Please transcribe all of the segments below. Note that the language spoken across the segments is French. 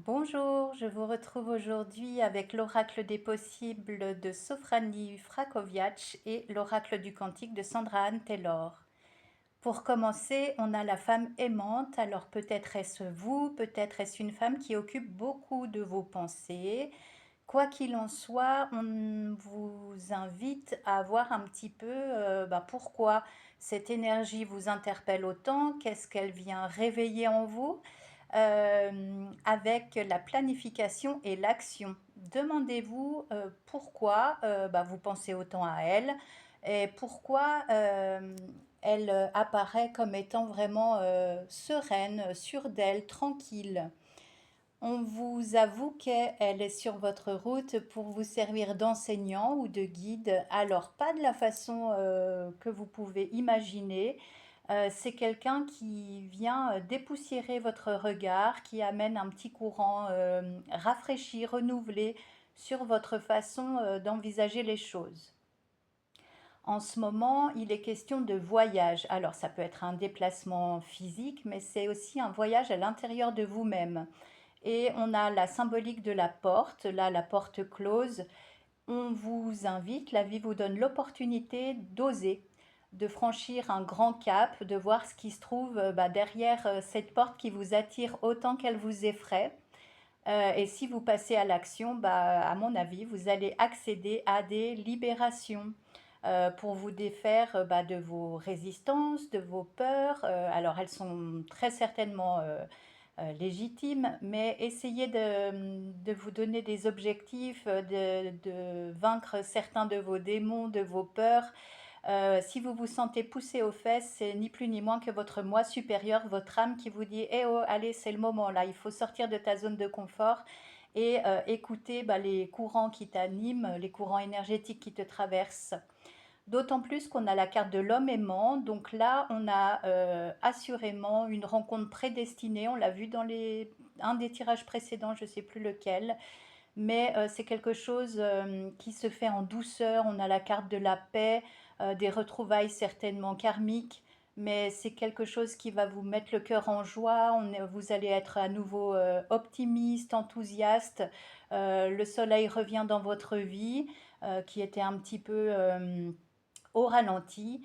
Bonjour, je vous retrouve aujourd'hui avec l'oracle des possibles de Sofrani Frakoviac et l'oracle du cantique de Sandra Anne Taylor. Pour commencer, on a la femme aimante, alors peut-être est-ce vous, peut-être est-ce une femme qui occupe beaucoup de vos pensées. Quoi qu'il en soit, on vous invite à voir un petit peu pourquoi cette énergie vous interpelle autant, qu'est-ce qu'elle vient réveiller en vous avec la planification et l'action. Demandez-vous pourquoi vous pensez autant à elle et pourquoi elle apparaît comme étant vraiment sereine, sûre d'elle, tranquille. On vous avoue qu'elle est sur votre route pour vous servir d'enseignant ou de guide. Alors, pas de la façon que vous pouvez imaginer. C'est quelqu'un qui vient dépoussiérer votre regard, qui amène un petit courant rafraîchi, renouvelé sur votre façon d'envisager les choses. En ce moment, il est question de voyage. Alors, ça peut être un déplacement physique, mais c'est aussi un voyage à l'intérieur de vous-même. Et on a la symbolique de la porte, là la porte close. On vous invite, la vie vous donne l'opportunité d'oser, de franchir un grand cap, de voir ce qui se trouve derrière cette porte qui vous attire autant qu'elle vous effraie. Et si vous passez à l'action, à mon avis, vous allez accéder à des libérations pour vous défaire de vos résistances, de vos peurs. Alors elles sont très certainement légitimes, mais essayez de vous donner des objectifs, de vaincre certains de vos démons, de vos peurs. Si vous vous sentez poussé aux fesses, c'est ni plus ni moins que votre moi supérieur, votre âme qui vous dit eh oh, allez, c'est le moment là, il faut sortir de ta zone de confort et écouter les courants qui t'animent, les courants énergétiques qui te traversent. D'autant plus qu'on a la carte de l'homme aimant, donc là on a assurément une rencontre prédestinée, on l'a vu dans un des tirages précédents, je ne sais plus lequel, mais c'est quelque chose qui se fait en douceur. On a la carte de la paix, des retrouvailles certainement karmiques, mais c'est quelque chose qui va vous mettre le cœur en joie. Vous allez être à nouveau optimiste, enthousiaste. Le soleil revient dans votre vie, qui était un petit peu au ralenti.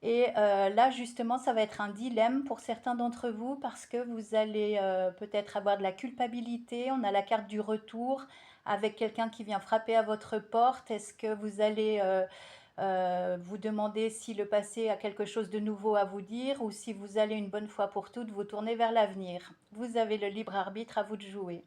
Et là, justement, ça va être un dilemme pour certains d'entre vous parce que vous allez peut-être avoir de la culpabilité. On a la carte du retour avec quelqu'un qui vient frapper à votre porte. Est-ce que vous allez vous demander si le passé a quelque chose de nouveau à vous dire ou si vous allez une bonne fois pour toutes vous tourner vers l'avenir? Vous avez le libre arbitre, à vous de jouer.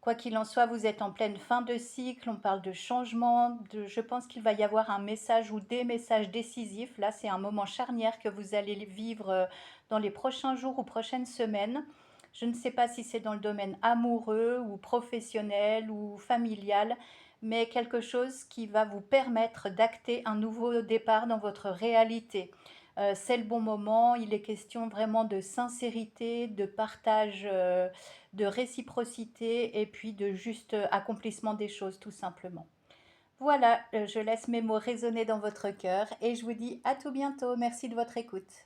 Quoi qu'il en soit, vous êtes en pleine fin de cycle, on parle de changement, je pense qu'il va y avoir un message ou des messages décisifs. Là, c'est un moment charnière que vous allez vivre dans les prochains jours ou prochaines semaines. Je ne sais pas si c'est dans le domaine amoureux ou professionnel ou familial, mais quelque chose qui va vous permettre d'acter un nouveau départ dans votre réalité. C'est le bon moment, il est question vraiment de sincérité, de partage, de réciprocité et puis de juste accomplissement des choses tout simplement. Voilà, je laisse mes mots résonner dans votre cœur et je vous dis à tout bientôt. Merci de votre écoute.